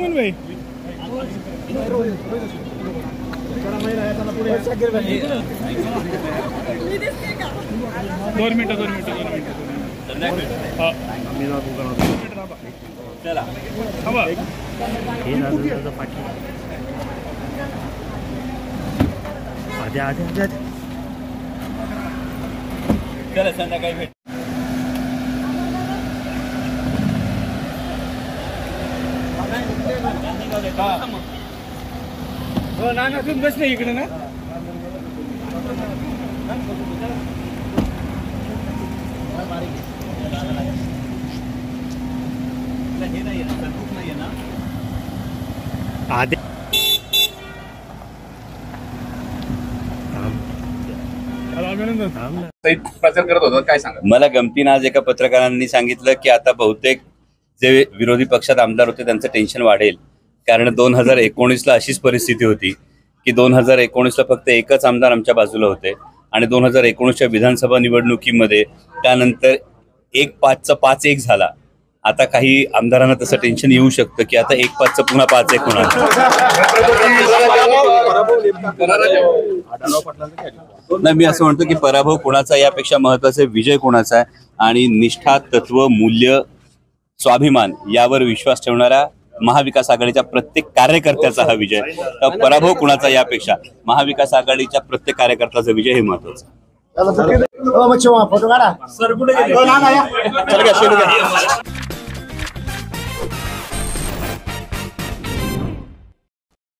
मोमीन भाई दोन मिनिटं चला चला संध्याकाळी भेट ना तुम्ही बसले इकडे ना आधी प्रचार करत होता काय सांगा? मला गमतीनं आज एका पत्रकारांनी सांगितलं की आता बहुतेक जे विरोधी पक्षात आमदार होते त्यांचं टेन्शन वाढेल, कारण 2019ला अशीच परिस्थिती होती की 2019ला फक्त एकच आमदार आमच्या बाजूला होते आणि 2019च्या विधानसभा निवडणुकीमध्ये त्यानंतर 1-5चा 5-1 झाला. आता काही आमदारांना तसं टेन्शन येऊ शकतं की आता 1-5चं पुन्हा 5-1 होणार. नाही, मी असं म्हणतो की पराभव कोणाचा यापेक्षा महत्वाचा विजय कोणाचा आहे, आणि निष्ठा, तत्व, मूल्य, स्वाभिमान यावर विश्वास ठेवणाऱ्या महाविकास आघाडीच्या प्रत्येक कार्यकर्त्याचा हा विजय. पराभव कुणाचा यापेक्षा महाविकास आघाडीच्या प्रत्येक कार्यकर्त्याचा विजय हे महत्वाचं.